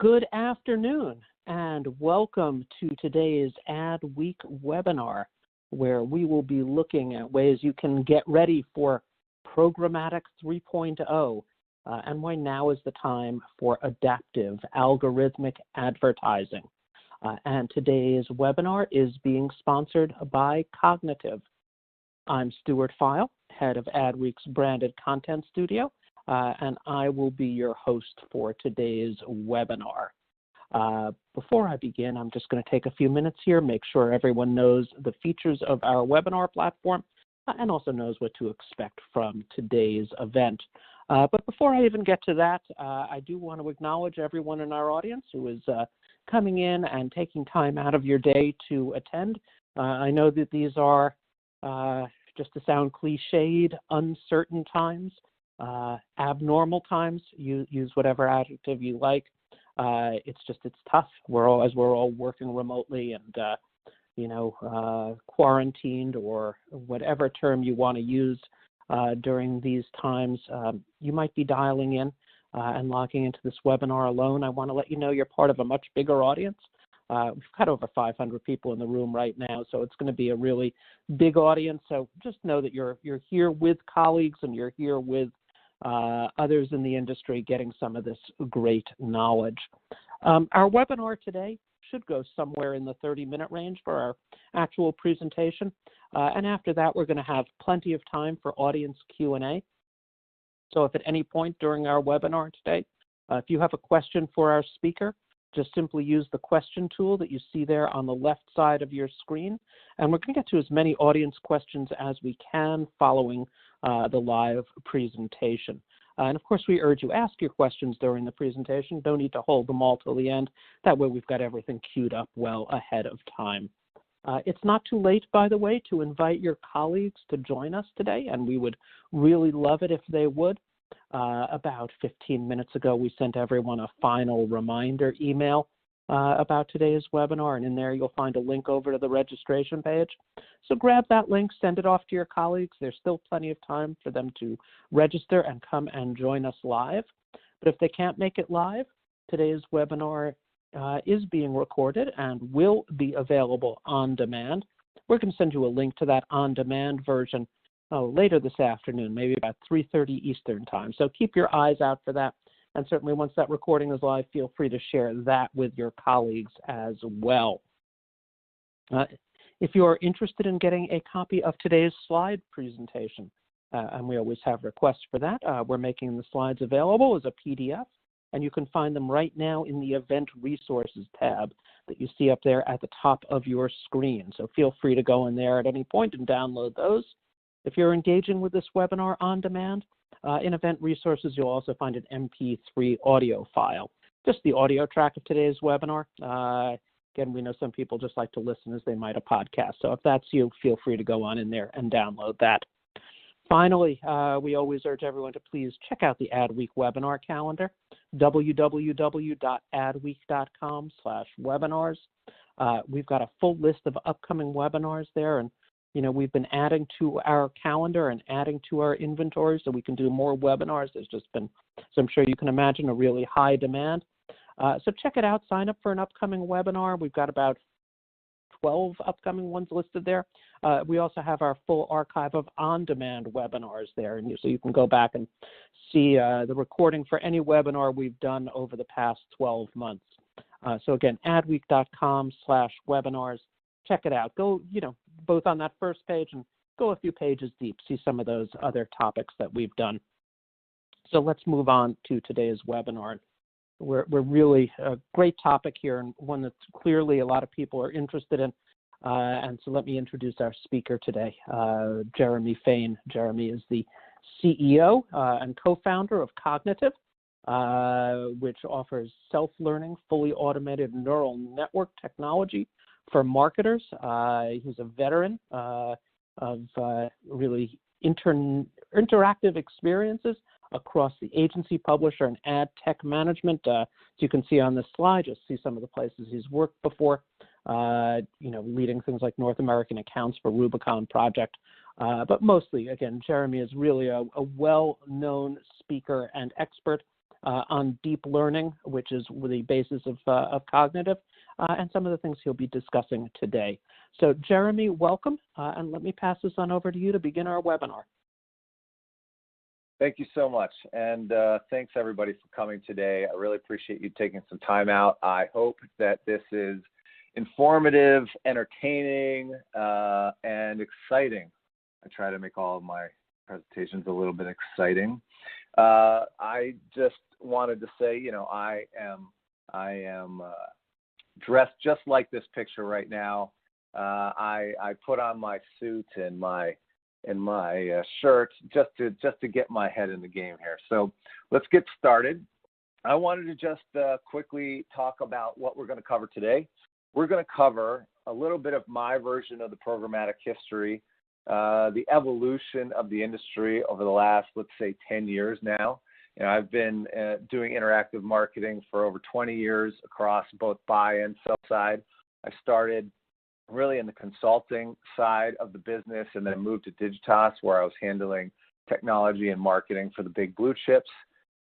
Good afternoon, and welcome to today's Ad Week webinar, where we will be looking at ways you can get ready for Programmatic 3.0 and why now is the time for adaptive algorithmic advertising. And today's webinar is being sponsored by Cognitiv. I'm Stuart File, head of AdWeek's Branded Content Studio, and I will be your host for today's webinar. Before I begin, I'm just going to take a few minutes here, make sure everyone knows the features of our webinar platform and also knows what to expect from today's event. But before I even get to that, I do want to acknowledge everyone in our audience who is coming in and taking time out of your day to attend. I know that these are, just to sound cliched, uncertain times. Abnormal times, use whatever adjective you like. It's tough. We're all working remotely and, quarantined, or whatever term you want to use during these times. You might be dialing in and logging into this webinar alone. I want to let you know you're part of a much bigger audience. We've got over 500 people in the room right now, so it's going to be a really big audience. So just know that you're here with colleagues and you're here with others in the industry getting some of this great knowledge. Our webinar today should go somewhere in the 30-minute range for our actual presentation. And after that, we're going to have plenty of time for audience Q&A. So if at any point during our webinar today, if you have a question for our speaker, just simply use the question tool that you see there on the left side of your screen. And we're going to get to as many audience questions as we can following the live presentation. And of course, we urge you ask your questions during the presentation. Don't need to hold them all till the end. That way we've got everything queued up well ahead of time. It's not too late, by the way, to invite your colleagues to join us today, and we would really love it if they would. About 15 minutes ago, we sent everyone a final reminder email about today's webinar, and in there you'll find a link over to the registration page. So grab that link, send it off to your colleagues. There's still plenty of time for them to register and come and join us live. But if they can't make it live, today's webinar is being recorded and will be available on demand. We're going to send you a link to that on-demand version later this afternoon, maybe about 3:30 Eastern time. So keep your eyes out for that. And certainly once that recording is live, feel free to share that with your colleagues as well. If you are interested in getting a copy of today's slide presentation, and we always have requests for that, we're making the slides available as a PDF, and you can find them right now in the Event Resources tab that you see up there at the top of your screen. So feel free to go in there at any point and download those. If you're engaging with this webinar on demand, in Event Resources, you'll also find an MP3 audio file, just the audio track of today's webinar. Again, we know some people just like to listen as they might a podcast. So if that's you, feel free to go on in there and download that. Finally, we always urge everyone to please check out the AdWeek webinar calendar, www.adweek.com/webinars. We've got a full list of upcoming webinars there, and we've been adding to our calendar and adding to our inventory so we can do more webinars. There's just been, so I'm sure you can imagine, a really high demand. So check it out. Sign up for an upcoming webinar. We've got about 12 upcoming ones listed there. We also have our full archive of on-demand webinars there, and so you can go back and see the recording for any webinar we've done over the past 12 months. So again, adweek.com/webinars. Check it out. Go, both on that first page and go a few pages deep. See some of those other topics that we've done. So let's move on to today's webinar. We're really a great topic here, and one that clearly a lot of people are interested in. And so let me introduce our speaker today, Jeremy Fain. Jeremy is the CEO and co-founder of Cognitiv, which offers self-learning, fully automated neural network technology for marketers. He's a veteran of really interactive experiences across the agency, publisher, and ad tech management. As you can see on this slide, you'll see some of the places he's worked before, leading things like North American accounts for Rubicon Project. But mostly, again, Jeremy is really a well-known speaker and expert on deep learning, which is the basis of Cognitiv, and some of the things he'll be discussing today. So Jeremy, welcome, and let me pass this on over to you to begin our webinar. Thank you so much, and thanks everybody for coming today. I really appreciate you taking some time out. I hope that this is informative, entertaining, and exciting. I try to make all of my presentations a little bit exciting. I just wanted to say, you know, I am dressed just like this picture right now. I put on my suit and my shirt just to get my head in the game here. So let's get started. I wanted to just quickly talk about what we're going to cover today. We're going to cover a little bit of my version of the programmatic history, the evolution of the industry over the last, let's say, 10 years now. You know, I've been doing interactive marketing for over 20 years across both buy and sell side. I started really in the consulting side of the business, and then moved to Digitas, where I was handling technology and marketing for the big blue chips.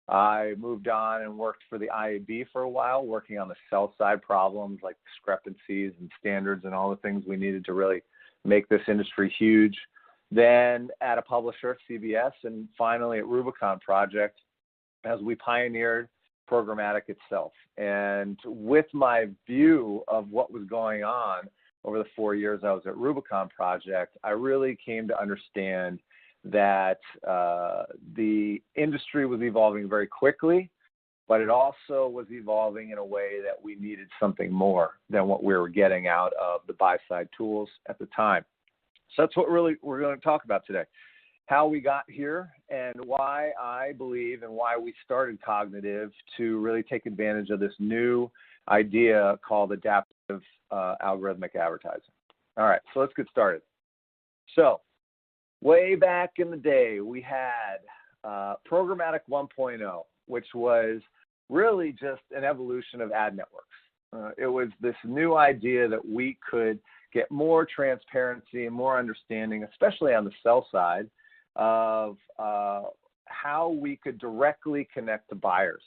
I moved on and worked for the IAB for a while, working on the sell side problems like discrepancies and standards and all the things we needed to really make this industry huge. Then at a publisher, CBS, and finally at Rubicon Project, as we pioneered programmatic itself. And with my view of what was going on over the 4 years I was at Rubicon Project, I really came to understand that the industry was evolving very quickly, but it also was evolving in a way that we needed something more than what we were getting out of the buy-side tools at the time. So that's what really we're going to talk about today. How we got here and why I believe and why we started Cognitiv to really take advantage of this new idea called adaptive algorithmic advertising. All right, so let's get started. So way back in the day, we had Programmatic 1.0, which was really just an evolution of ad networks. It was this new idea that we could get more transparency and more understanding, especially on the sell side, of how we could directly connect to buyers.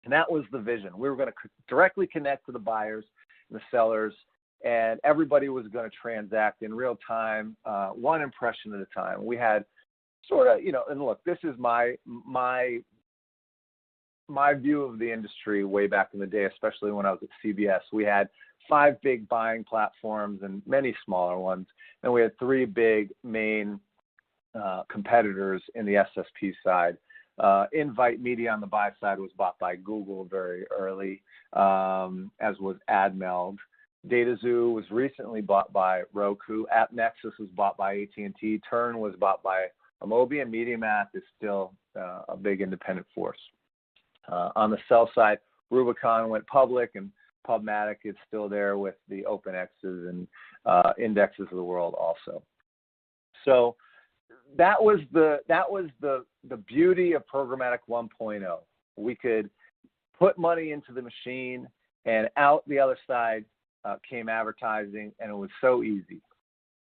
And that was the vision. We were going to directly connect to the buyers and the sellers, and everybody was going to transact in real time, one impression at a time. We had sort of, you know, and look, this is my view of the industry way back in the day, especially when I was at CBS. We had 5 big buying platforms and many smaller ones, and we had 3 big main competitors in the SSP side. Invite Media on the buy side was bought by Google very early, as was AdMeld. DataZoo was recently bought by Roku. AppNexus was bought by AT&T. Turn was bought by Amobi, and MediaMath is still a big independent force. On the sell side, Rubicon went public, and Pubmatic is still there with the OpenXs and Indexes of the world also. So that was the beauty of Programmatic 1.0. We could put money into the machine, and out the other side came advertising, and it was so easy.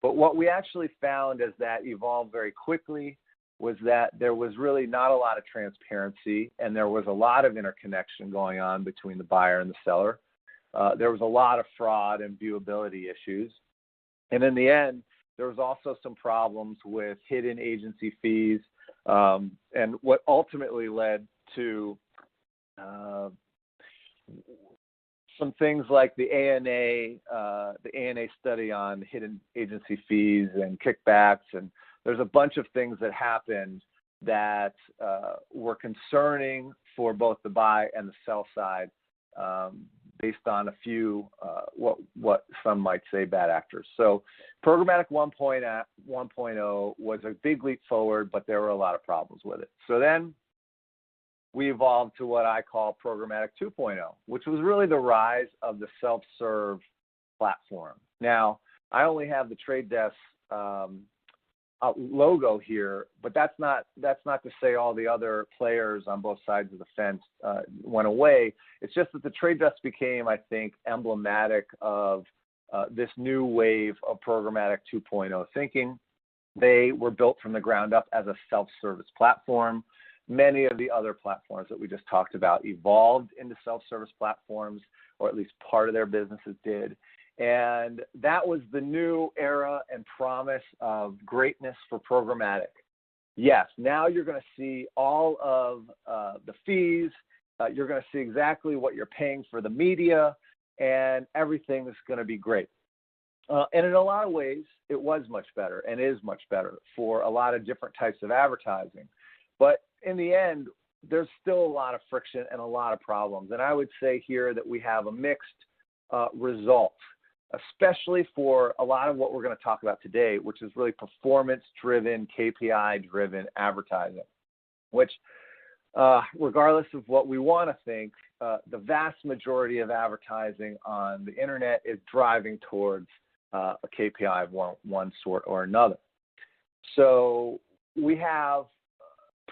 But what we actually found as that evolved very quickly was that there was really not a lot of transparency, and there was a lot of interconnection going on between the buyer and the seller. There was a lot of fraud and viewability issues. And in the end, there was also some problems with hidden agency fees, and what ultimately led to some things like the ANA study on hidden agency fees and kickbacks, and there's a bunch of things that happened that were concerning for both the buy and the sell side, based on a few what some might say bad actors. So Programmatic 1.0 was a big leap forward, but there were a lot of problems with it. So then we evolved to what I call Programmatic 2.0, which was really the rise of the self-serve platform. Now, I only have the Trade Desk logo here, but that's not to say all the other players on both sides of the fence went away. It's just that the Trade Desk became, I think, emblematic of this new wave of Programmatic 2.0 thinking. They were built from the ground up as a self-service platform. many of the other platforms that we just talked about evolved into self-service platforms, or at least part of their businesses did. And that was the new era and promise of greatness for programmatic. Yes, now you're going to see all of the fees. You're going to see exactly what you're paying for the media, and everything is going to be great. And in a lot of ways, it was much better and is much better for a lot of different types of advertising. But in the end, there's still a lot of friction and a lot of problems. And I would say here that we have a mixed result, especially for a lot of what we're going to talk about today, which is really performance-driven, KPI-driven advertising, which, regardless of what we want to think, the vast majority of advertising on the internet is driving towards a KPI of one sort or another. So we have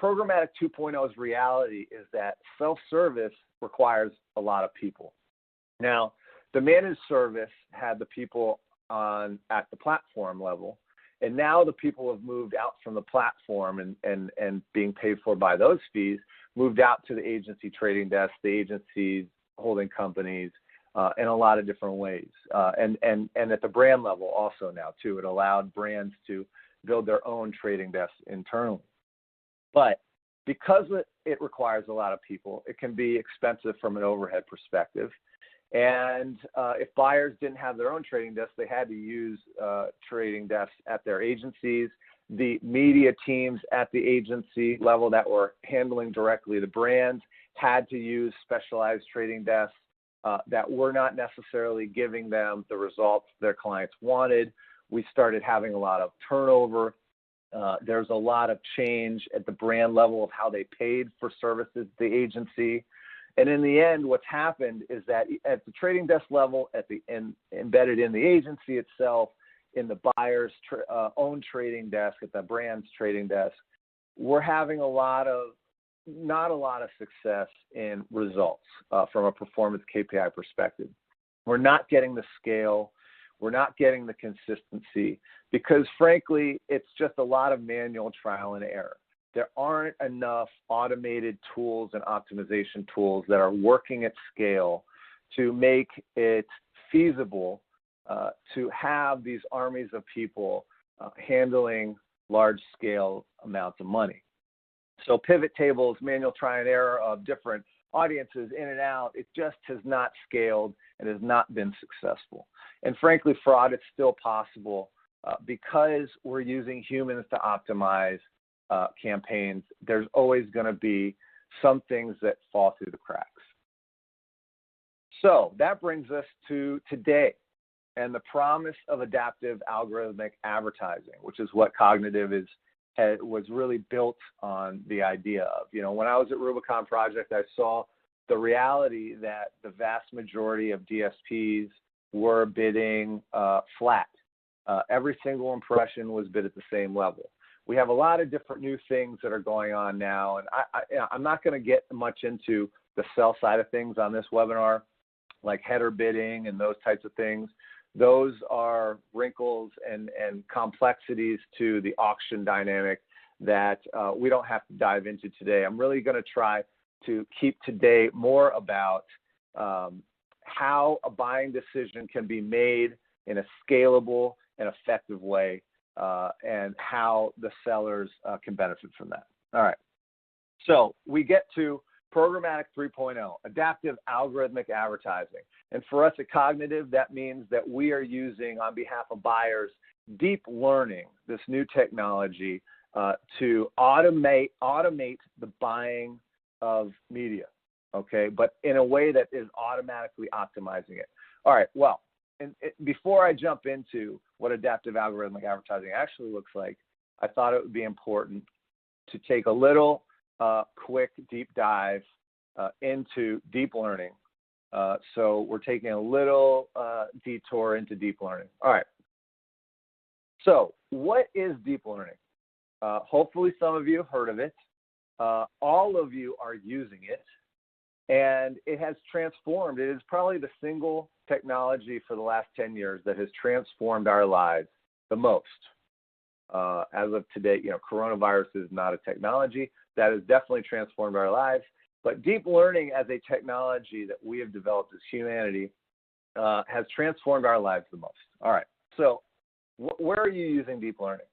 Programmatic 2.0's reality is that self-service requires a lot of people. Now, the managed service had the people at the platform level, and now the people have moved out from the platform and being paid for by those fees, moved out to the agency trading desk, the agencies, holding companies, in a lot of different ways. And at the brand level also now too, it allowed brands to build their own trading desks internally. But because it requires a lot of people, it can be expensive from an overhead perspective. And if buyers didn't have their own trading desks, they had to use trading desks at their agencies. The media teams at the agency level that were handling directly the brands had to use specialized trading desks that were not necessarily giving them the results their clients wanted. We started having a lot of turnover. There's a lot of change at the brand level of how they paid for services at the agency. And in the end, what's happened is that at the trading desk level, embedded in the agency itself, in the buyer's own trading desk, at the brand's trading desk, we're having not a lot of success in results from a performance KPI perspective. We're not getting the scale. We're not getting the consistency because, frankly, it's just a lot of manual trial and error. There aren't enough automated tools and optimization tools that are working at scale to make it feasible to have these armies of people handling large-scale amounts of money. So pivot tables, manual try and error of different audiences in and out, it just has not scaled and has not been successful. And frankly, fraud is still possible because we're using humans to optimize campaigns. There's always going to be some things that fall through the cracks. So that brings us to today and the promise of adaptive algorithmic advertising, which is what Cognitiv was really built on the idea of. You know, when I was at Rubicon Project, I saw the reality that the vast majority of DSPs were bidding flat. Every single impression was bid at the same level. We have a lot of different new things that are going on now, and I'm not going to get much into the sell side of things on this webinar, like header bidding and those types of things. Those are wrinkles and complexities to the auction dynamic that we don't have to dive into today. I'm really going to try to keep today more about how a buying decision can be made in a scalable and effective way, and how the sellers can benefit from that. All right. So we get to Programmatic 3.0, adaptive algorithmic advertising. And for us at Cognitiv, that means that we are using, on behalf of buyers, deep learning, this new technology, to automate the buying of media, okay, but in a way that is automatically optimizing it. All right, well, before I jump into what adaptive algorithmic advertising actually looks like, I thought it would be important to take a little quick deep dive into deep learning. So we're taking a little detour into deep learning. All right. So what is deep learning? Hopefully some of you have heard of it. All of you are using it. And it has transformed. It is probably the single technology for the last 10 years that has transformed our lives the most. As of today, coronavirus is not a technology. That has definitely transformed our lives. But deep learning as a technology that we have developed as humanity has transformed our lives the most. All right. So where are you using deep learning?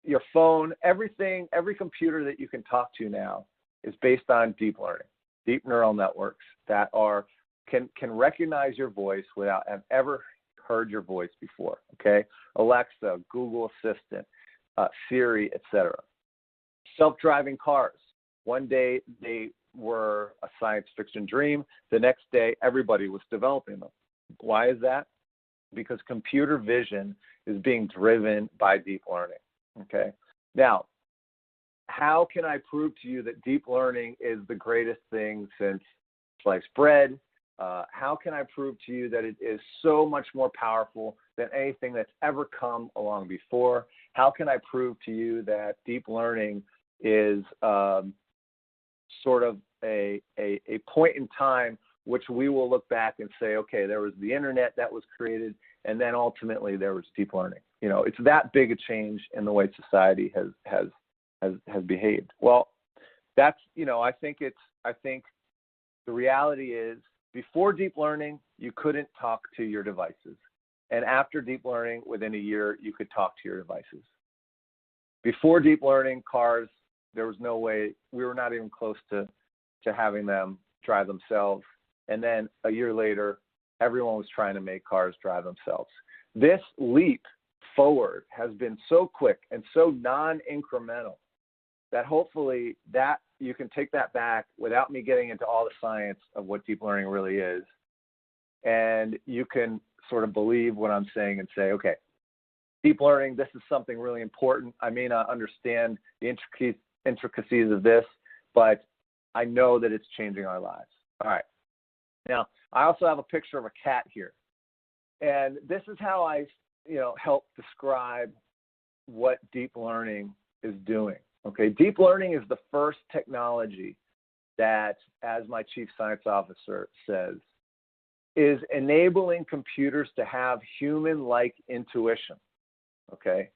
Your phone, everything, every computer that you can talk to now is based on deep learning, deep neural networks that can recognize your voice without have ever heard your voice before. Okay, Alexa, Google Assistant, Siri, etc. Self-driving cars. One day they were a science fiction dream. The next day everybody was developing them. Why is that? Because computer vision is being driven by deep learning. Okay. Now, how can I prove to you that deep learning is the greatest thing since sliced bread? How can I prove to you that it is so much more powerful than anything that's ever come along before? How can I prove to you that deep learning is sort of a point in time which we will look back and say, okay, there was the internet that was created, and then ultimately there was deep learning. It's that big a change in the way society has behaved. Well, that's I think the reality is before deep learning you couldn't talk to your devices, and after deep learning within a year you could talk to your devices. Before deep learning, cars, there was no way, we were not even close to having them drive themselves. And then a year later, everyone was trying to make cars drive themselves. This leap forward has been so quick and so non-incremental that hopefully that you can take that back without me getting into all the science of what deep learning really is. And you can sort of believe what I'm saying and say, okay, deep learning, this is something really important. I may not understand the intricacies of this, but I know that it's changing our lives. All right. Now, I also have a picture of a cat here. And this is how I, help describe what deep learning is doing. Okay, deep learning is the first technology that, as my chief science officer says, is enabling computers to have human-like intuition. Okay,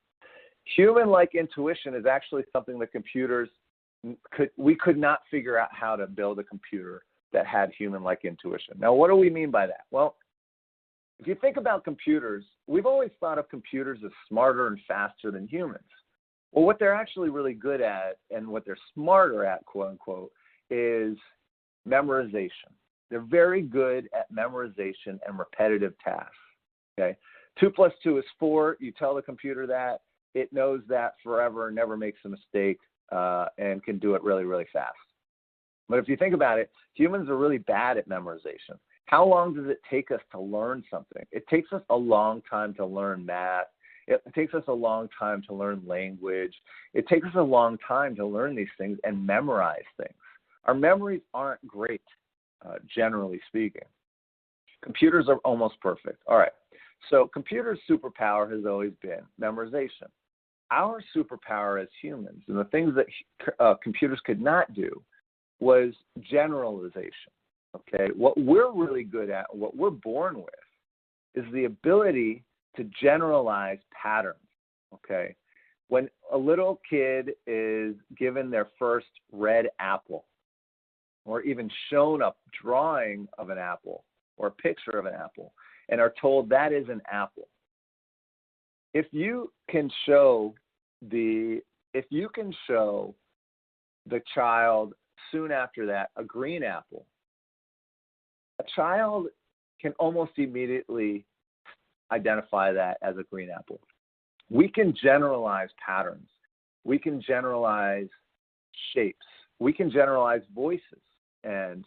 human-like intuition is actually something that we could not figure out how to build a computer that had human-like intuition. Now, what do we mean by that? Well, if you think about computers, we've always thought of computers as smarter and faster than humans. Well, what they're actually really good at and what they're smarter at, quote unquote, is memorization. They're very good at memorization and repetitive tasks. Okay, 2 + 2 is 4. You tell the computer that, it knows that forever, never makes a mistake, and can do it really, really fast. But if you think about it, humans are really bad at memorization. How long does it take us to learn something? It takes us a long time to learn math. It takes us a long time to learn language. It takes us a long time to learn these things and memorize things. Our memories aren't great, generally speaking. Computers are almost perfect. All right. So computers' superpower has always been memorization. Our superpower as humans, and the things that computers could not do, was generalization. Okay, what we're really good at, what we're born with, is the ability to generalize patterns. Okay, when a little kid is given their first red apple, or even shown a drawing of an apple or a picture of an apple, and are told that is an apple, if you can show the child soon after that a green apple, a child can almost immediately identify that as a green apple. We can generalize patterns. We can generalize shapes. We can generalize voices. And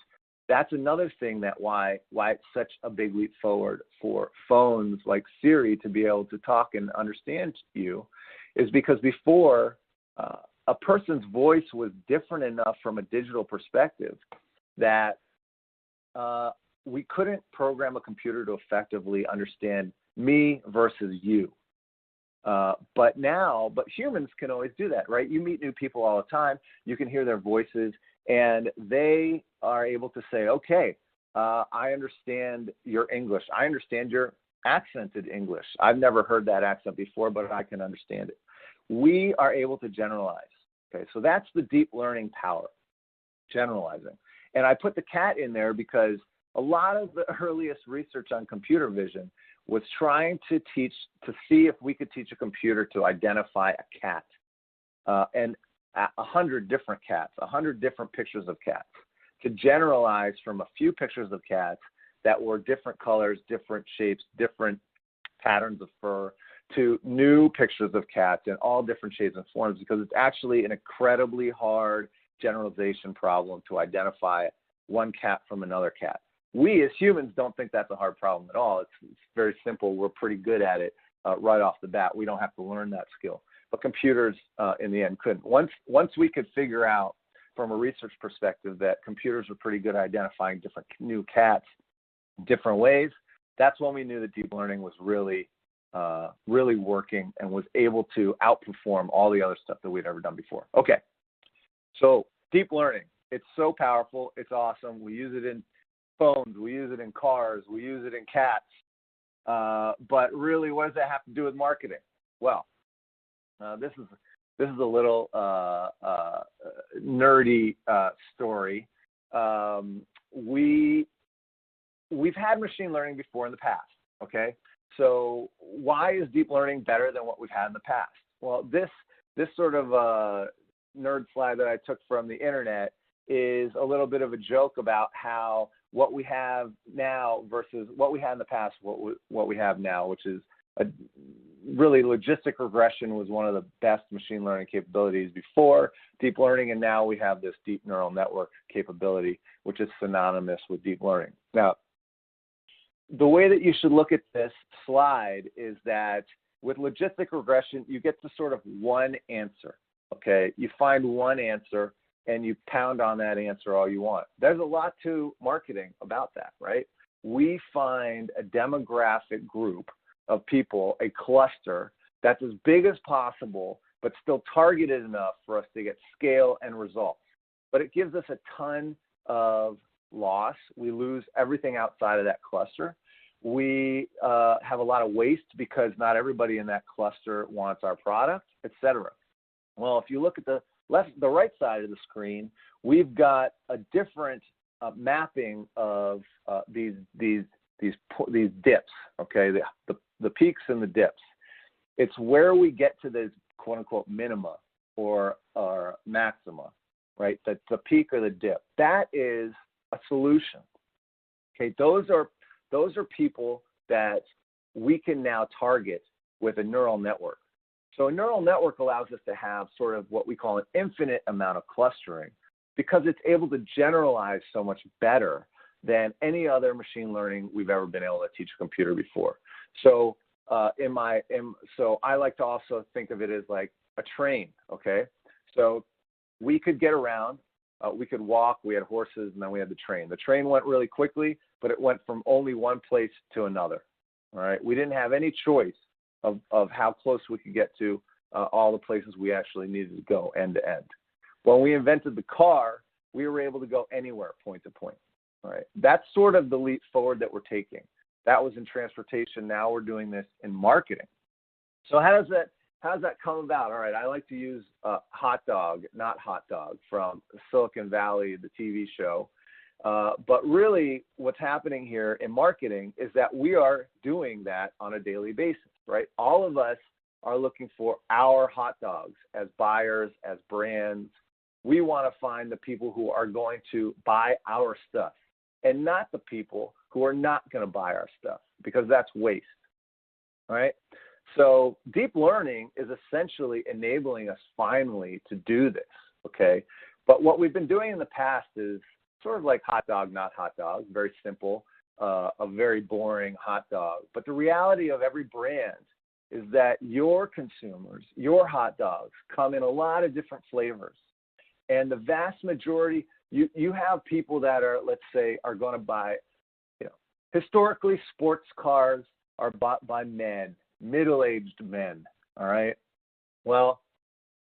that's another thing that why it's such a big leap forward for phones like Siri to be able to talk and understand you, is because before a person's voice was different enough from a digital perspective that we couldn't program a computer to effectively understand me versus you. But humans can always do that, right? You meet new people all the time. You can hear their voices, and they are able to say, okay, I understand your English. I understand your accented English. I've never heard that accent before, but I can understand it. we are able to generalize. Okay, so that's the deep learning power, generalizing. And I put the cat in there because a lot of the earliest research on computer vision was trying to see if we could teach a computer to identify a cat, and 100 different cats, 100 different pictures of cats, to generalize from a few pictures of cats that were different colors, different shapes, different patterns of fur, to new pictures of cats in all different shapes and forms, because it's actually an incredibly hard generalization problem to identify one cat from another cat. We as humans don't think that's a hard problem at all. It's very simple. We're pretty good at it right off the bat. We don't have to learn that skill. But computers, in the end, couldn't. Once we could figure out from a research perspective that computers were pretty good at identifying different new cats different ways, that's when we knew that deep learning was really working and was able to outperform all the other stuff that we'd ever done before. Okay, so deep learning, it's so powerful, it's awesome. We use it in phones, we use it in cars, we use it in cats. But really, what does that have to do with marketing? Well, this is a little nerdy story. We've had machine learning before in the past, okay? So why is deep learning better than what we've had in the past? Well, this sort of nerd slide that I took from the internet is a little bit of a joke about how what we have now versus what we had in the past, what we have now, which is really logistic regression was one of the best machine learning capabilities before deep learning, and now we have this deep neural network capability, which is synonymous with deep learning. Now, the way that you should look at this slide is that with logistic regression, you get to sort of one answer, okay? You find one answer and you pound on that answer all you want. There's a lot to marketing about that, right? We find a demographic group of people, a cluster that's as big as possible, but still targeted enough for us to get scale and results. But it gives us a ton of loss. We lose everything outside of that cluster. We have a lot of waste because not everybody in that cluster wants our product, etc. Well, if you look at the right side of the screen, we've got a different mapping of these dips. Okay, the peaks and the dips. It's where we get to the quote unquote minima or maxima, right? That's the peak or the dip. That is a solution. Okay, those are people that we can now target with a neural network. So a neural network allows us to have sort of what we call an infinite amount of clustering because it's able to generalize so much better than any other machine learning we've ever been able to teach a computer before. So so I like to also think of it as like a train, okay? So we could get around, we could walk, we had horses, and then we had the train. The train went really quickly, but it went from only one place to another, all right? We didn't have any choice of how close we could get to all the places we actually needed to go end to end. When we invented the car, we were able to go anywhere, point to point, all right? That's sort of the leap forward that we're taking. That was in transportation. Now we're doing this in marketing. So how does that come about? All right, I like to use hotdog, not hot dog, from Silicon Valley, the TV show. But really what's happening here in marketing is that we are doing that on a daily basis, right? All of us are looking for our hot dogs as buyers, as brands. We want to find the people who are going to buy our stuff and not the people who are not going to buy our stuff, because that's waste, right? So deep learning is essentially enabling us finally to do this, okay? But what we've been doing in the past is sort of like hot dog, not hot dog, very simple, a very boring hot dog. But the reality of every brand is that your consumers, your hot dogs, come in a lot of different flavors. And the vast majority, you have people that are, let's say, are going to buy, historically sports cars are bought by men, middle-aged men, all right? Well,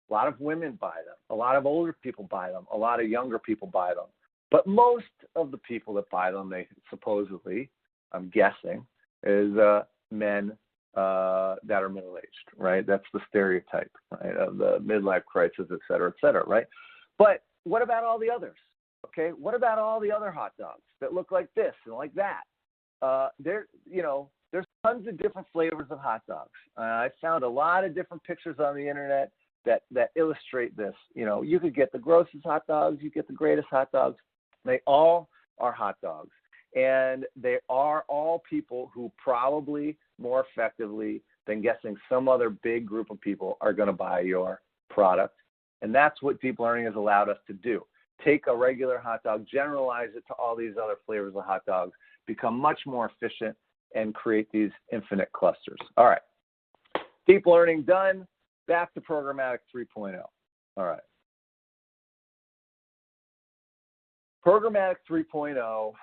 a lot of women buy them. A lot of older people buy them. A lot of younger people buy them. But most of the people that buy them, they supposedly, I'm guessing, is men that are middle-aged, right? That's the stereotype, right, of the midlife crisis, et cetera, right? But what about all the others? Okay, what about all the other hot dogs that look like this and like that? There's tons of different flavors of hot dogs. I found a lot of different pictures on the internet that illustrate this. You could get the grossest hot dogs, you get the greatest hot dogs. They all are hot dogs. And they are all people who probably more effectively than guessing some other big group of people are going to buy your product. And that's what deep learning has allowed us to do. Take a regular hot dog, generalize it to all these other flavors of hot dogs, become much more efficient, and create these infinite clusters. All right. Deep learning done. Back to Programmatic 3.0. All right. Programmatic 3.0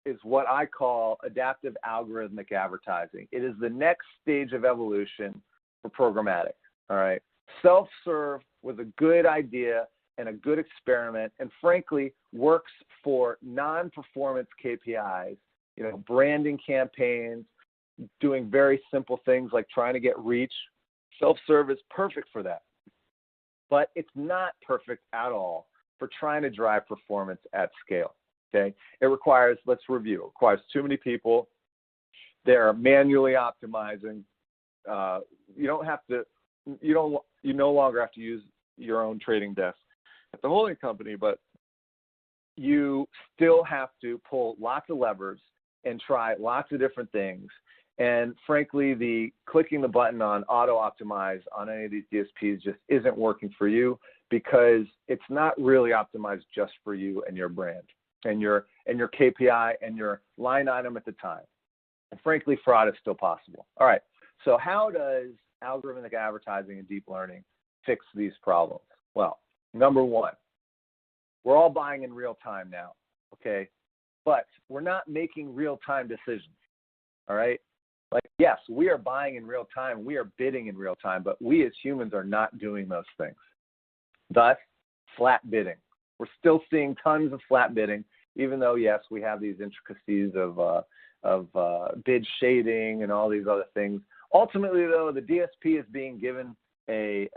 is what I call adaptive algorithmic advertising. It is the next stage of evolution for programmatic. All right. Self-serve was a good idea and a good experiment, and frankly, works for non-performance KPIs, branding campaigns, doing very simple things like trying to get reach. Self-serve is perfect for that. But it's not perfect at all for trying to drive performance at scale. Okay? It requires, let's review, it requires too many people. They're manually optimizing. You no longer have to use your own trading desk at the holding company, but you still have to pull lots of levers and try lots of different things. And frankly, the clicking the button on auto optimize on any of these DSPs just isn't working for you, because it's not really optimized just for you and your brand and your KPI and your line item at the time. And frankly, fraud is still possible. All right. So how does algorithmic advertising and deep learning fix these problems? Well, number one, we're all buying in real time now, okay? But we're not making real-time decisions, all right? Like, yes, we are buying in real time, we are bidding in real time, but we as humans are not doing those things. Thus, flat bidding. We're still seeing tons of flat bidding, even though, yes, we have these intricacies of bid shading and all these other things. Ultimately, though, the DSP is being given an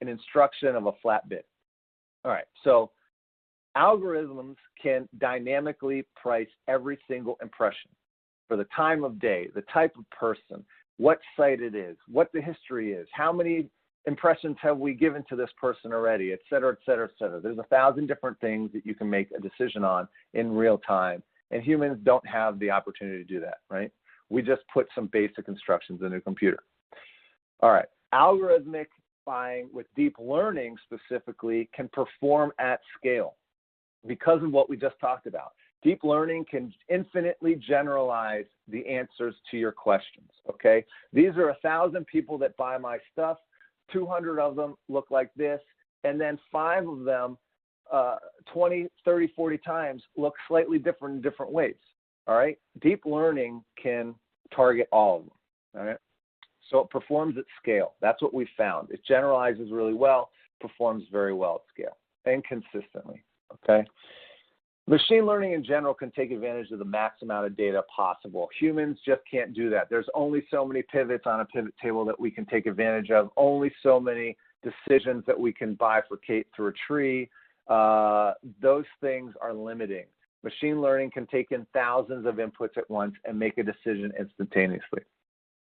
instruction of a flat bid. All right, so algorithms can dynamically price every single impression for the time of day, the type of person, what site it is, what the history is, how many impressions have we given to this person already, et cetera, et cetera, et cetera. There's 1,000 different things that you can make a decision on in real time, and humans don't have the opportunity to do that, right? We just put some basic instructions in a computer. All right, algorithmic buying with deep learning specifically can perform at scale because of what we just talked about. Deep learning can infinitely generalize the answers to your questions, okay? These are 1,000 people that buy my stuff. 200 of them look like this, and then 5 of them 20, 30, 40 times look slightly different in different ways, all right? Deep learning can target all of them, all right? So it performs at scale. That's what we found. It generalizes really well, performs very well at scale and consistently, okay? Machine learning in general can take advantage of the max amount of data possible. Humans just can't do that. There's only so many pivots on a pivot table that we can take advantage of, only so many decisions that we can bifurcate through a tree. Those things are limiting. Machine learning can take in thousands of inputs at once and make a decision instantaneously.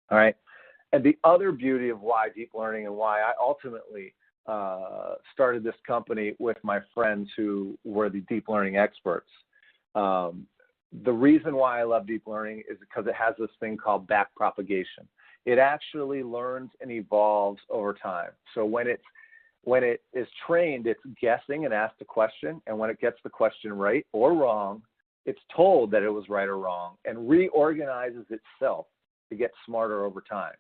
All right. And the other beauty of why deep learning and why I ultimately started this company with my friends who were the deep learning experts. The reason why I love deep learning is because it has this thing called back propagation. It actually learns and evolves over time. So when it is trained, it's guessing and asked a question, and when it gets the question right or wrong, it's told that it was right or wrong and reorganizes itself to get smarter over time.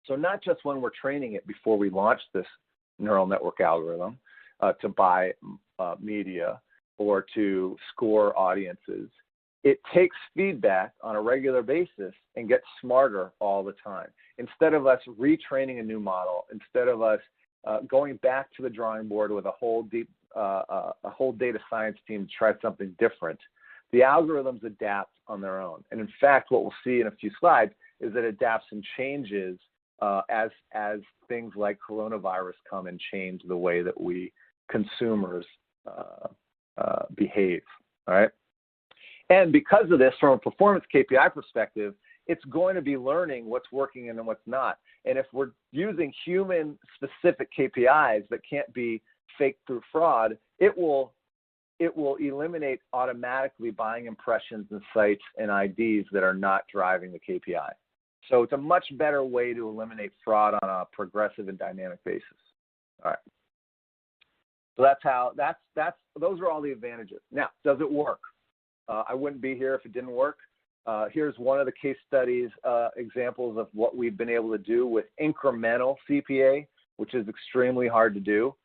So not just when we're training it before we launch this neural network algorithm to buy media or to score audiences, it takes feedback on a regular basis and gets smarter all the time. Instead of us retraining a new model, instead of us going back to the drawing board with a whole data science team to try something different, the algorithms adapt on their own. And in fact, what we'll see in a few slides is it adapts and changes as things like coronavirus come and change the way that we consumers behave, all right? And because of this, from a performance KPI perspective, it's going to be learning what's working and what's not. And if we're using human-specific KPIs that can't be faked through fraud, it will eliminate automatically buying impressions and sites and IDs that are not driving the KPI. So it's a much better way to eliminate fraud on a progressive and dynamic basis. All right. So those are all the advantages. Now, does it work? I wouldn't be here if it didn't work. Here's one of the case studies, examples of what we've been able to do with incremental CPA, which is extremely hard to do.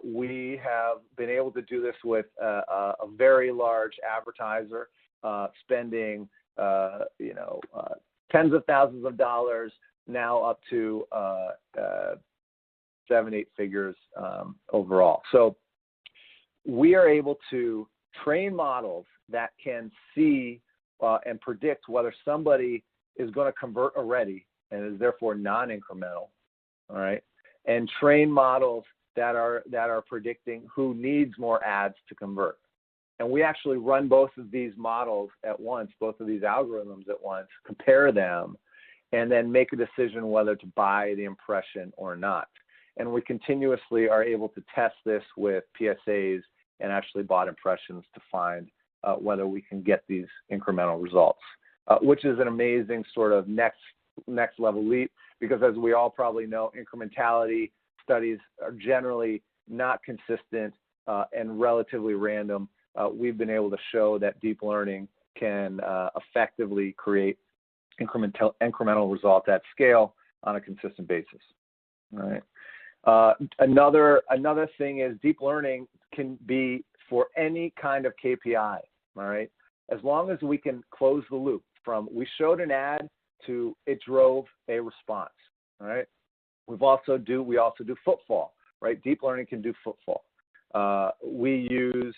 We have been able to do this with a very large advertiser spending, tens of thousands of dollars, now up to 7-8 figures overall. So we are able to train models that can see and predict whether somebody is going to convert already and is therefore non-incremental, all right, and train models that are predicting who needs more ads to convert. And we actually run both of these models at once, both of these algorithms at once, compare them, and then make a decision whether to buy the impression or not. And we continuously are able to test this with PSAs and actually bought impressions to find whether we can get these incremental results, which is an amazing sort of next level leap, because as we all probably know, incrementality studies are generally not consistent and relatively random. We've been able to show that deep learning can effectively create incremental results at scale on a consistent basis. All right. Another thing is deep learning can be for any kind of KPI. All right. As long as we can close the loop from we showed an ad to it drove a response. All right. We also do footfall. Right. Deep learning can do footfall. We use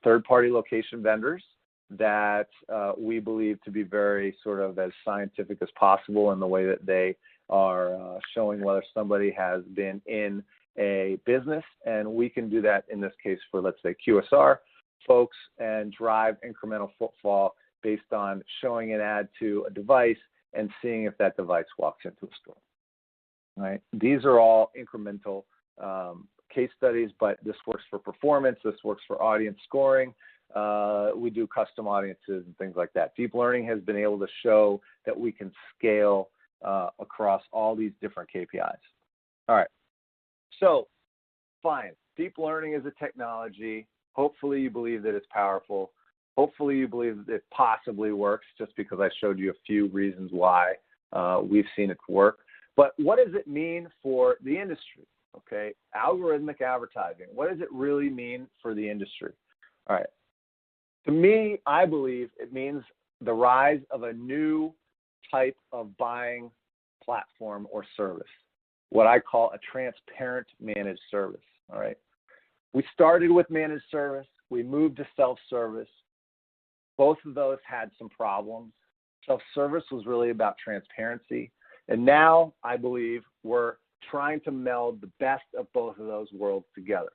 third-party location vendors that we believe to be very sort of as scientific as possible in the way that they are showing whether somebody has been in a business, and we can do that in this case for, let's say, QSR folks and drive incremental footfall based on showing an ad to a device and seeing if that device walks into a store. Right? These are all incremental case studies, but this works for performance, this works for audience scoring. We do custom audiences and things like that. Deep learning has been able to show that we can scale across all these different KPIs. All right. So, fine. Deep learning is a technology. Hopefully you believe that it's powerful. Hopefully you believe that it possibly works, just because I showed you a few reasons why we've seen it work. But what does it mean for the industry? Okay, algorithmic advertising. What does it really mean for the industry? All right. To me, I believe it means the rise of a new type of buying platform or service, what I call a transparent managed service. All right. We started with managed service. We moved to self-service. Both of those had some problems. Self-service was really about transparency. And now I believe we're trying to meld the best of both of those worlds together.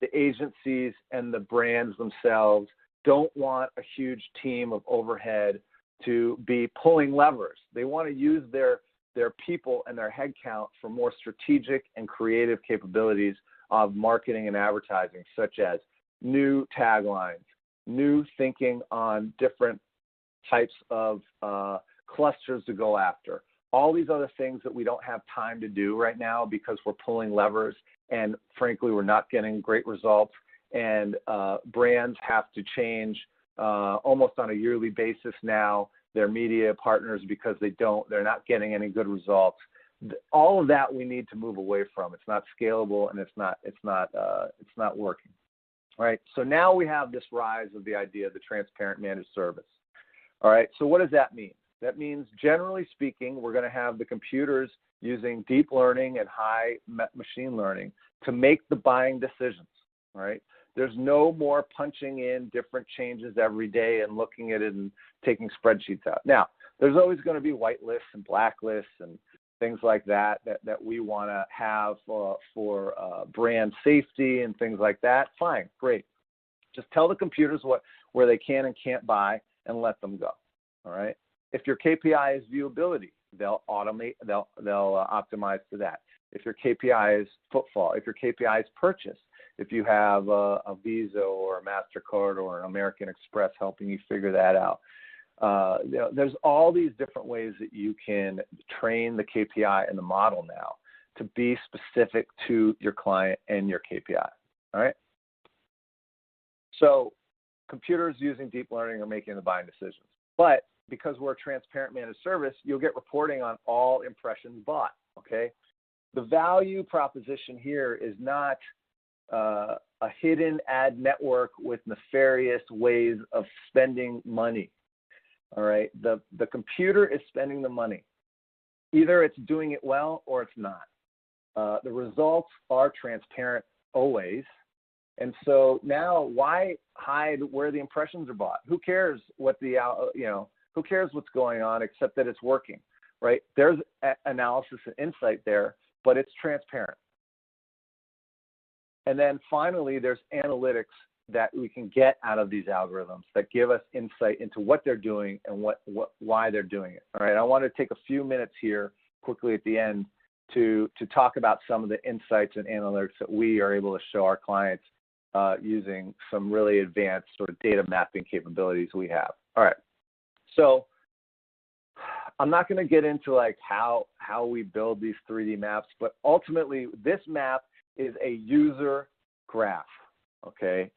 The agencies and the brands themselves don't want a huge team of overhead to be pulling levers. They want to use their people and their headcount for more strategic and creative capabilities of marketing and advertising, such as new taglines, new thinking on different types of clusters to go after. All these other things that we don't have time to do right now because we're pulling levers and frankly, we're not getting great results. And brands have to change almost on a yearly basis now their media partners because they're not getting any good results. All of that we need to move away from. It's not scalable and it's not working. All right. So now we have this rise of the idea of the transparent managed service. All right. So what does that mean? That means, generally speaking, we're going to have the computers using deep learning and high machine learning to make the buying decisions, right? There's no more punching in different changes every day and looking at it and taking spreadsheets out. Now, there's always going to be white lists and black lists and things like that we want to have for brand safety and things like that. Fine, great. Just tell the computers where they can and can't buy and let them go. All right. If your KPI is viewability, they'll optimize to that. If your KPI is footfall, if your KPI is purchase, if you have a Visa or a MasterCard or an American Express helping you figure that out. There's all these different ways that you can train the KPI and the model now to be specific to your client and your KPI. All right. So computers using deep learning are making the buying decisions. But because we're a transparent managed service, you'll get reporting on all impressions bought. Okay. The value proposition here is not a hidden ad network with nefarious ways of spending money. All right. The computer is spending the money. Either it's doing it well or it's not. The results are transparent always. And so now why hide where the impressions are bought? Who cares what who cares what's going on except that it's working, right? There's analysis and insight there, but it's transparent. And then finally, there's analytics that we can get out of these algorithms that give us insight into what they're doing and why they're doing it. All right, I want to take a few minutes here quickly at the end to talk about some of the insights and analytics that we are able to show our clients using some really advanced sort of data mapping capabilities we have. All right, so I'm not going to get into like how we build these 3D maps, but ultimately this map is a user graph. Okay,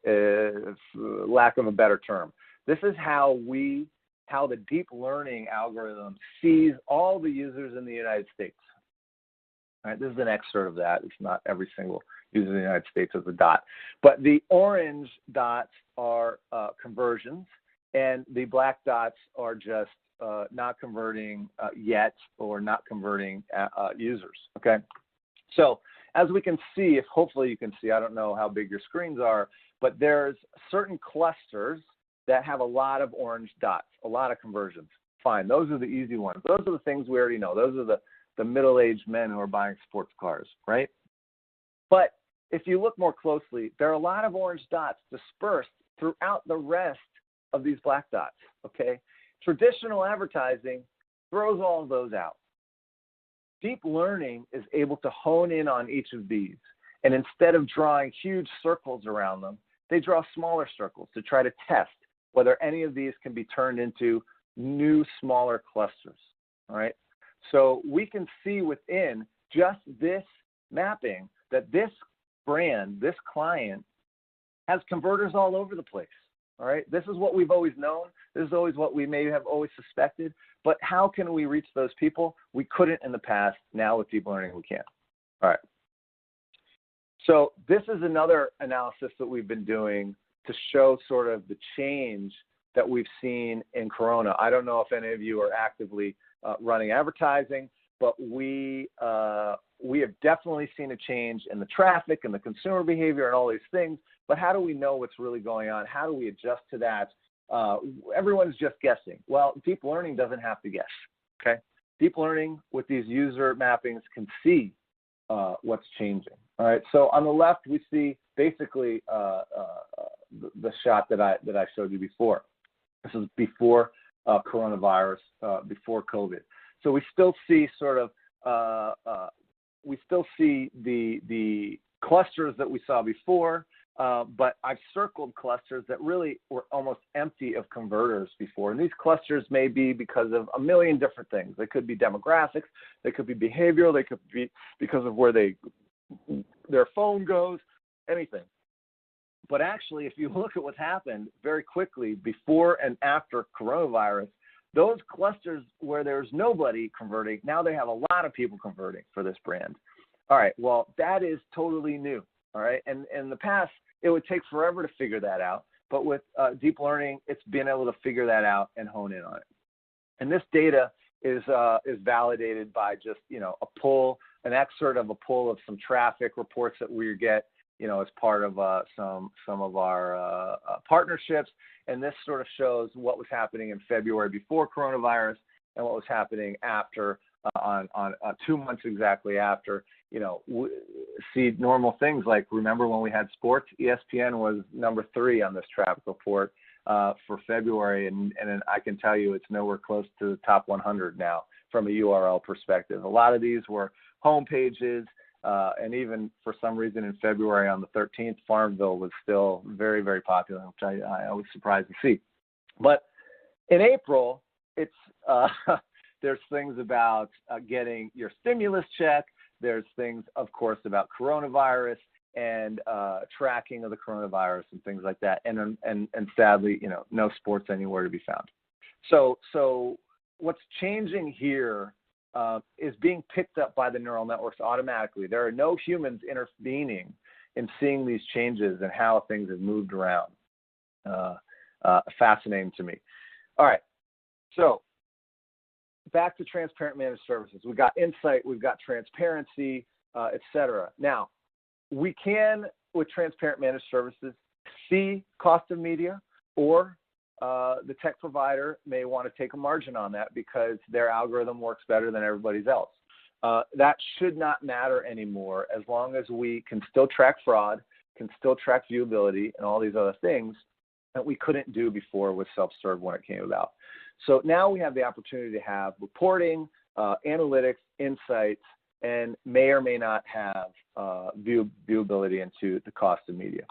lack of a better term. This is how the deep learning algorithm sees all the users in the United States. All right, this is an excerpt of that. It's not every single user in the United States as a dot. But the orange dots are conversions, and the black dots are just not converting yet or not converting users. Okay, so as we can see, if hopefully you can see, I don't know how big your screens are, but there's certain clusters that have a lot of orange dots, a lot of conversions. Fine, those are the easy ones. Those are the things we already know. Those are the middle-aged men who are buying sports cars, right? But if you look more closely, there are a lot of orange dots dispersed throughout the rest of these black dots, okay? Traditional advertising throws all of those out. Deep learning is able to hone in on each of these, and instead of drawing huge circles around them, they draw smaller circles to try to test whether any of these can be turned into new, smaller clusters, all right? So we can see within just this mapping that this brand, this client, has converters all over the place, all right? This is what we've always known. This is always what we may have always suspected. But how can we reach those people? We couldn't in the past. Now with deep learning, we can. All right. So this is another analysis that we've been doing to show sort of the change that we've seen in Corona. I don't know if any of you are actively running advertising, but we have definitely seen a change in the traffic and the consumer behavior and all these things. But how do we know what's really going on? How do we adjust to that? Everyone's just guessing. Well, deep learning doesn't have to guess, okay? Deep learning with these user mappings can see what's changing, all right? So on the left, we see basically the shot that I showed you before. This is before coronavirus, before COVID. So we still see sort of, we still see the clusters that we saw before, but I've circled clusters that really were almost empty of converters before. And these clusters may be because of a million different things. They could be demographics, they could be behavioral, they could be because of where their phone goes, anything. But actually, if you look at what's happened very quickly before and after coronavirus, those clusters where there's nobody converting, now they have a lot of people converting for this brand. All right, well, that is totally new, all right? And in the past, it would take forever to figure that out. But with deep learning, it's been able to figure that out and hone in on it. And this data is validated by just, a pull, an excerpt of a pull of some traffic reports that we get. as part of some of our partnerships. And this sort of shows what was happening in February before coronavirus and what was happening after, on 2 months exactly after. See normal things like, remember when we had sports? ESPN was number 3 on this traffic report for February, and I can tell you it's nowhere close to the top 100 now from a URL perspective. A lot of these were home pages, and even for some reason in February on the 13th, Farmville was still very, very popular, which I was surprised to see. But in April, it's there's things about getting your stimulus check. There's things, of course, about coronavirus and tracking of the coronavirus and things like that. And sadly, no sports anywhere to be found. So what's changing here is being picked up by the neural networks automatically. There are no humans intervening in seeing these changes and how things have moved around. Fascinating to me. All right, so back to transparent managed services. We've got insight, we've got transparency, et cetera. Now, we can, with transparent managed services, see cost of media, or the tech provider may want to take a margin on that because their algorithm works better than everybody's else. That should not matter anymore, as long as we can still track fraud, can still track viewability, and all these other things that we couldn't do before with self-serve when it came about. So now we have the opportunity to have reporting, analytics, insights, and may or may not have viewability into the cost of media.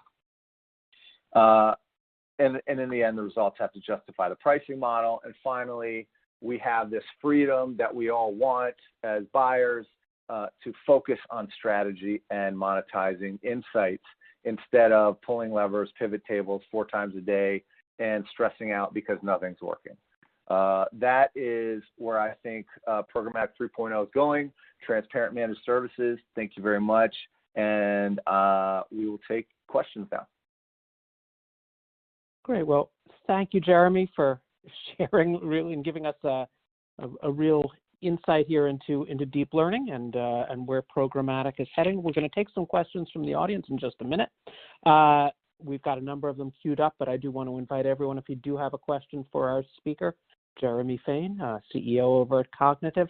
And in the end, the results have to justify the pricing model. And finally, we have this freedom that we all want as buyers to focus on strategy and monetizing insights instead of pulling levers, pivot tables 4 times a day and stressing out because nothing's working. That is where I think Programmatic 3.0 is going. Transparent managed services. Thank you very much. And we will take questions now. Great. Well, thank you, Jeremy, for sharing really and giving us a real insight here into deep learning and where programmatic is heading. We're going to take some questions from the audience in just a minute. We've got a number of them queued up, but I do want to invite everyone, if you do have a question for our speaker, Jeremy Fain, CEO over at Cognitiv,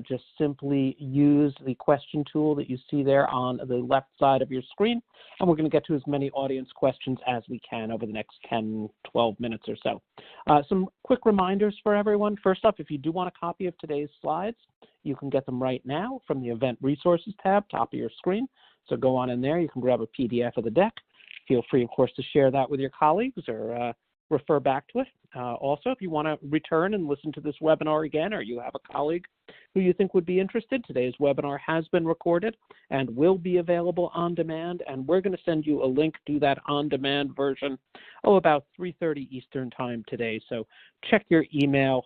just simply use the question tool that you see there on the left side of your screen, and we're going to get to as many audience questions as we can over the next 10, 12 minutes or so. Some quick reminders for everyone. First off, if you do want a copy of today's slides, you can get them right now from the Event Resources tab, top of your screen. So go on in there. You can grab a PDF of the deck. Feel free, of course, to share that with your colleagues or refer back to it. Also, if you want to return and listen to this webinar again, or you have a colleague who you think would be interested, today's webinar has been recorded and will be available on demand, and we're going to send you a link to that on-demand version, about 3:30 Eastern Time today. So check your email.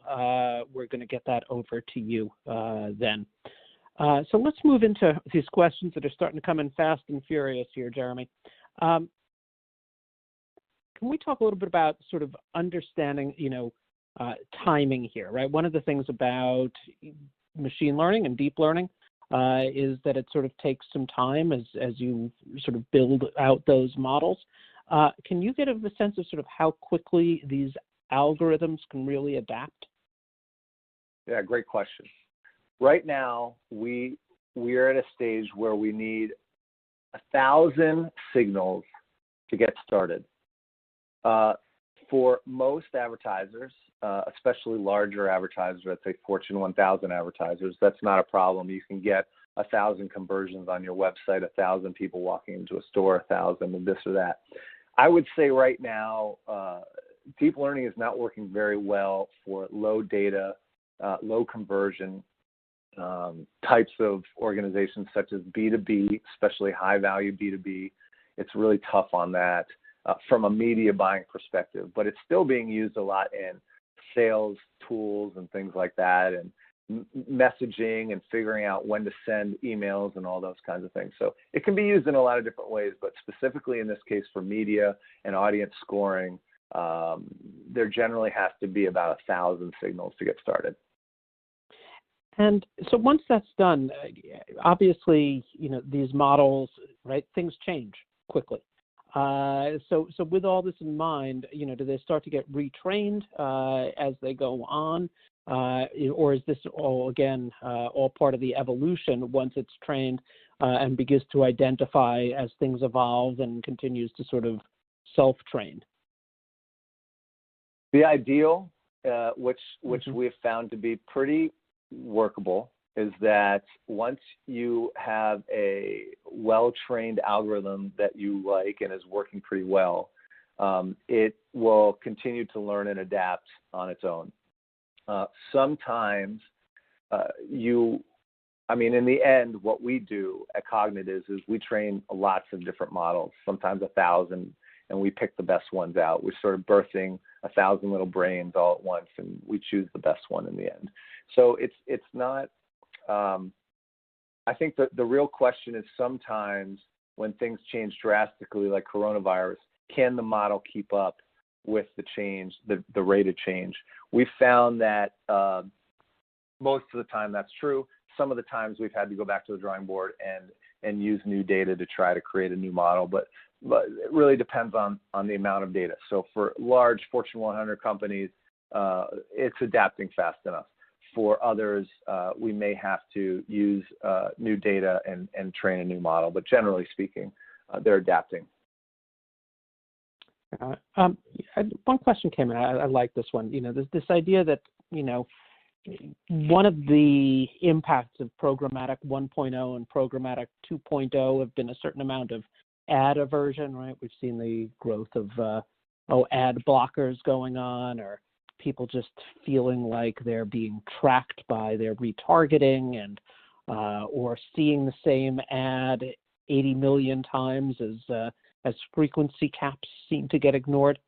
We're going to get that over to you then. So let's move into these questions that are starting to come in fast and furious here, Jeremy. Can we talk a little bit about sort of understanding, timing here, right? One of the things about machine learning and deep learning is that it sort of takes some time as you sort of build out those models. Can you get a sense of sort of how quickly these algorithms can really adapt? Yeah, great question. Right now, we are at a stage where we need 1,000 signals to get started. For most advertisers, especially larger advertisers, let's say Fortune 1000 advertisers, that's not a problem. You can get 1,000 conversions on your website, 1,000 people walking into a store, 1,000 and this or that. I would say right now, deep learning is not working very well for low data, low conversion types of organizations such as B2B, especially high value B2B. It's really tough on that. From a media buying perspective, but it's still being used a lot in sales tools and things like that, and messaging and figuring out when to send emails and all those kinds of things. So it can be used in a lot of different ways, but specifically in this case for media and audience scoring, there generally has to be about 1,000 signals to get started. And so once that's done, obviously, these models, right, things change quickly. So with all this in mind, do they start to get retrained as they go on? Or is this all, again, all part of the evolution once it's trained and begins to identify as things evolve and continues to sort of self-train? The ideal, which we've found to be pretty workable, is that once you have a well-trained algorithm that you like and is working pretty well, it will continue to learn and adapt on its own. Sometimes in the end, what we do at Cognitiv is we train lots of different models, sometimes 1,000, and we pick the best ones out. We're sort of birthing 1,000 little brains all at once, and we choose the best one in the end. So it's not, I think that the real question is sometimes when things change drastically, like coronavirus, can the model keep up with the change, the rate of change? We've found that most of the time that's true. Some of the times we've had to go back to the drawing board and use new data to try to create a new model, but it really depends on the amount of data. So for large Fortune 100 companies, it's adapting fast enough. For others, we may have to use new data and train a new model, but generally speaking, they're adapting. One question came in. I like this one. This idea that, one of the impacts of Programmatic 1.0 and Programmatic 2.0 have been a certain amount of ad aversion, right? We've seen the growth of ad blockers going on, or people just feeling like they're being tracked by their retargeting, and or seeing the same ad 80 million times as frequency caps seem to get ignored.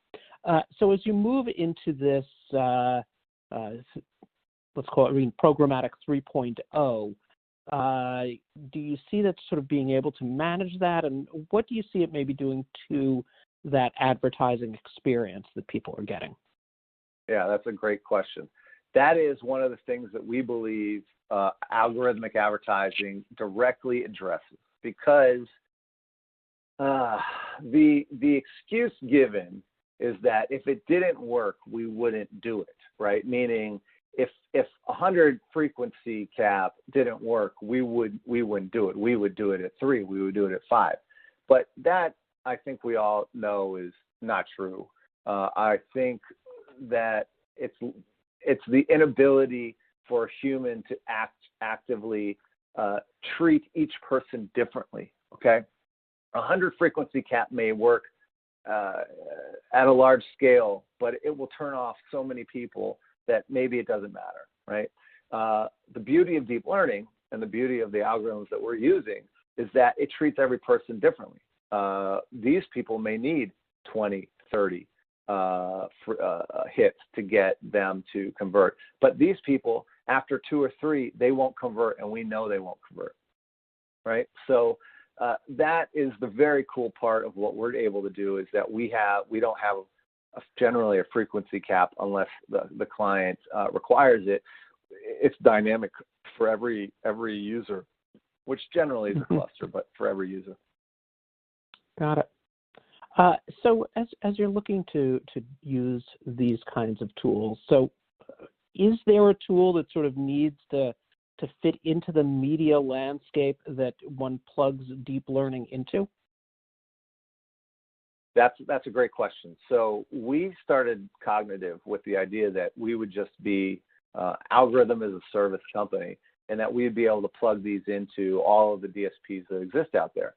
So as you move into this, let's call it Programmatic 3.0, do you see that sort of being able to manage that? And what do you see it maybe doing to that advertising experience that people are getting? Yeah, that's a great question. That is one of the things that we believe algorithmic advertising directly addresses, because the excuse given is that if it didn't work, we wouldn't do it, right? Meaning if 100 frequency cap didn't work, we wouldn't do it. We would do it at 3. We would do it at 5. But that, I think we all know, is not true. I think that it's the inability for a human to actively treat each person differently. Okay, 100 frequency cap may work at a large scale, but it will turn off so many people that maybe it doesn't matter, right? The beauty of deep learning and the beauty of the algorithms that we're using is that it treats every person differently. These people may need 20, 30 hits to get them to convert. But these people, after 2 or 3, they won't convert, and we know they won't convert, right? So that is the very cool part of what we're able to do, is that we don't have generally a frequency cap unless the client requires it. It's dynamic for every user, which generally is a cluster, but for every user. Got it. So as you're looking to use these kinds of tools, so is there a tool that sort of needs to fit into the media landscape that one plugs deep learning into? That's a great question. So we started Cognitiv with the idea that we would just be algorithm as a service company, and that we'd be able to plug these into all of the DSPs that exist out there.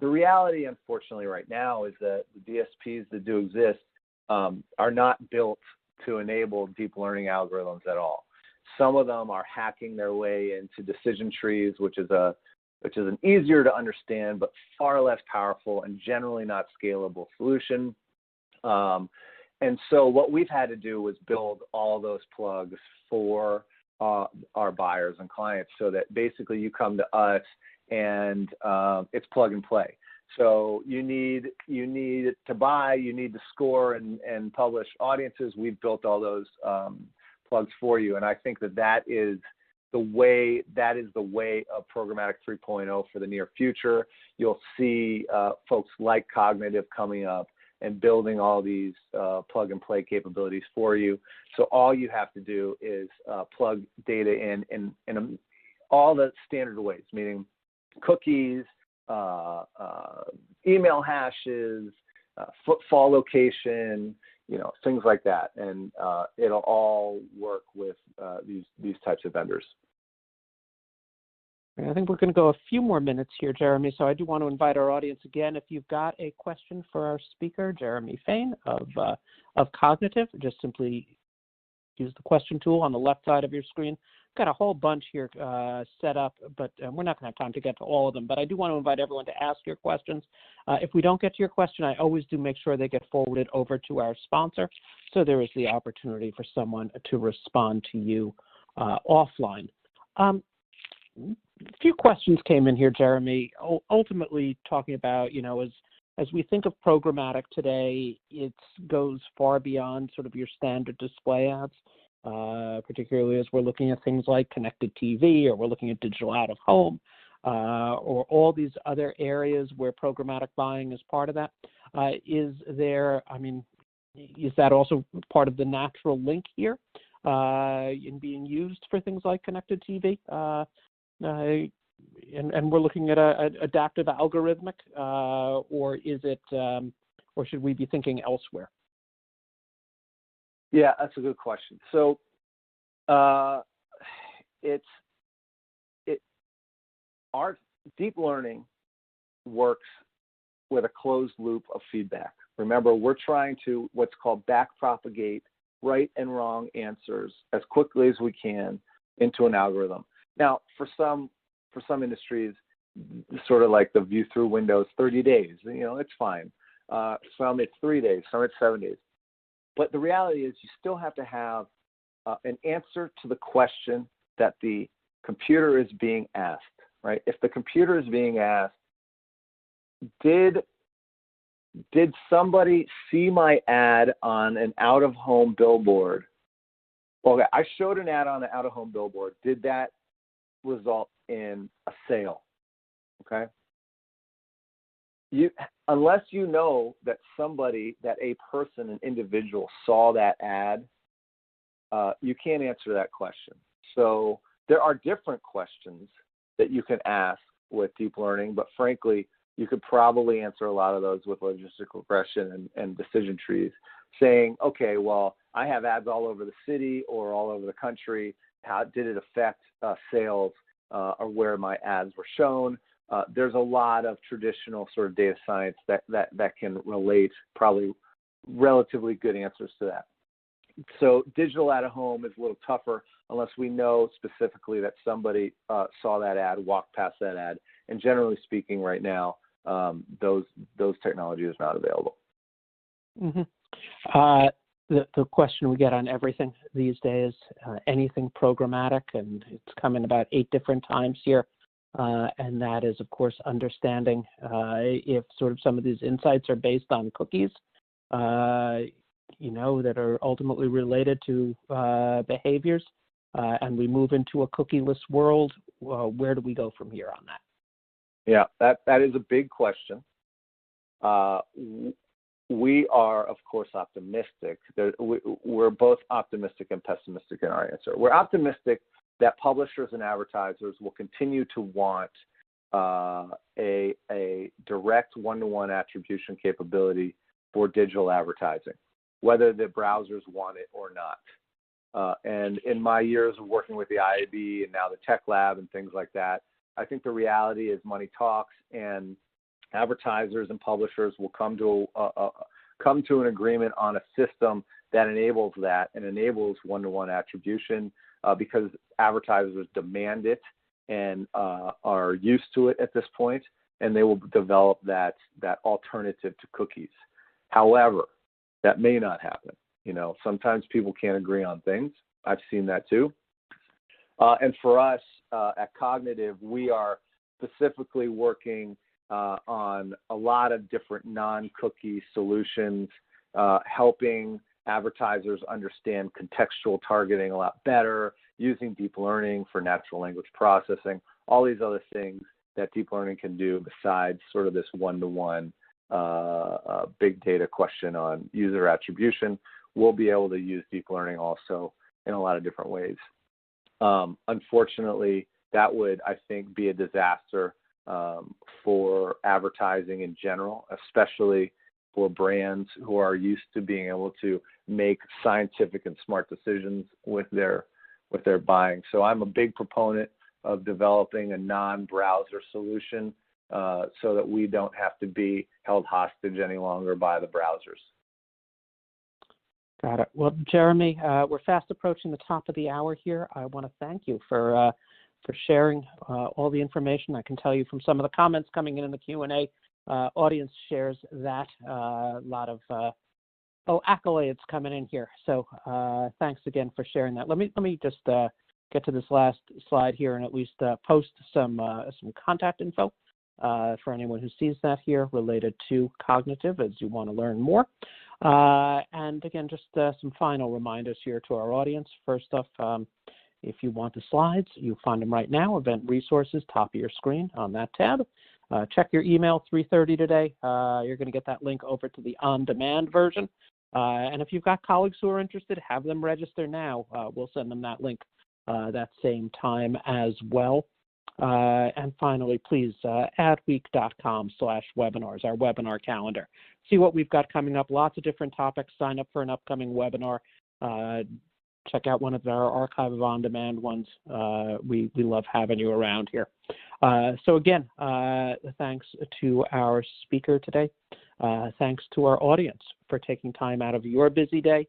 The reality, unfortunately, right now is that the DSPs that do exist are not built to enable deep learning algorithms at all. Some of them are hacking their way into decision trees, which is an easier to understand but far less powerful and generally not scalable solution. And so what we've had to do was build all those plugs for our buyers and clients, so that basically you come to us and it's plug and play. So you need to buy, you need to score and publish audiences. We've built all those plugs for you, and I think that is that is the way of Programmatic 3.0 for the near future. You'll see folks like Cognitiv coming up and building all these plug and play capabilities for you. So all you have to do is plug data in all the standard ways, meaning cookies, email hashes, footfall location, things like that, and it'll all work with these types of vendors. I think we're going to go a few more minutes here, Jeremy, so I do want to invite our audience again. If you've got a question for our speaker, Jeremy Fain of Cognitiv, just simply use the question tool on the left side of your screen. Got a whole bunch here set up, but we're not going to have time to get to all of them. But I do want to invite everyone to ask your questions. If we don't get to your question, I always do make sure they get forwarded over to our sponsor, so there is the opportunity for someone to respond to you offline. A few questions came in here, Jeremy, ultimately talking about, as we think of programmatic today, it goes far beyond sort of your standard display ads. Particularly as we're looking at things like connected TV, or we're looking at digital out of home, or all these other areas where programmatic buying is part of that. Is that also part of the natural link here in being used for things like connected TV? And we're looking at adaptive algorithmic, or is it, or should we be thinking elsewhere? Yeah, that's a good question. So our deep learning works with a closed loop of feedback. Remember, we're trying to what's called backpropagate right and wrong answers as quickly as we can into an algorithm. Now, for some industries, sort of like the view through windows, 30 days, it's fine. Some it's 3 days, some it's 7 days. But the reality is you still have to have an answer to the question that the computer is being asked, right? If the computer is being asked, did somebody see my ad on an out-of-home billboard? Okay, I showed an ad on an out-of-home billboard. Did that result in a sale? Okay. Unless you know that a person, an individual saw that ad, you can't answer that question. So there are different questions that you can ask with deep learning, but frankly, you could probably answer a lot of those with logistic regression and decision trees, saying, okay, well, I have ads all over the city or all over the country. How did it affect sales or where my ads were shown? There's a lot of traditional sort of data science that can relate probably relatively good answers to that. So digital out of home is a little tougher unless we know specifically that somebody saw that ad, walked past that ad. And generally speaking, right now, those technology is not available. Mm-hmm. The question we get on everything these days, anything programmatic, and it's come in about 8 different times here. And that is, of course, understanding if sort of some of these insights are based on cookies, that are ultimately related to behaviors, and we move into a cookieless world. Where do we go from here on that? Yeah, that is a big question. We are, of course, optimistic. We're both optimistic and pessimistic in our answer. We're optimistic that publishers and advertisers will continue to want a direct one-to-one attribution capability for digital advertising, whether the browsers want it or not. And in my years of working with the IAB and now the Tech Lab and things like that, I think the reality is money talks, and advertisers and publishers will come to an agreement on a system that enables that and enables one-to-one attribution because advertisers demand it and are used to it at this point, and they will develop that alternative to cookies. However, that may not happen. Sometimes people can't agree on things. I've seen that too. And for us at Cognitiv, we are specifically working on a lot of different non-cookie solutions, helping advertisers understand contextual targeting a lot better, using deep learning for natural language processing, all these other things that deep learning can do besides sort of this one-to-one big data question on user attribution. We'll be able to use deep learning also in a lot of different ways. Unfortunately, that would, I think, be a disaster for advertising in general, especially for brands who are used to being able to make scientific and smart decisions with their buying. So I'm a big proponent of developing a non-browser solution so that we don't have to be held hostage any longer by the browsers. Got it. Well, Jeremy, we're fast approaching the top of the hour here. I want to thank you for sharing all the information. I can tell you from some of the comments coming in the Q&A, audience shares that. A lot of accolades coming in here. So thanks again for sharing that. Let me just get to this last slide here and at least post some contact info for anyone who sees that here related to Cognitiv as you want to learn more. And again, just some final reminders here to our audience. First off, if you want the slides, you find them right now, Event Resources, top of your screen on that tab. Check your email 3:30 today. You're going to get that link over to the on-demand version. And if you've got colleagues who are interested, have them register now. We'll send them that link that same time as well. And finally, please, adweek.com/webinars, our webinar calendar. See what we've got coming up, lots of different topics. Sign up for an upcoming webinar. Check out one of our archive of on-demand ones. We love having you around here. So again, thanks to our speaker today. Thanks to our audience for taking time out of your busy day.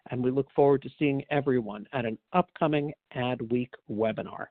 And we look forward to seeing everyone at an upcoming Ad Week webinar.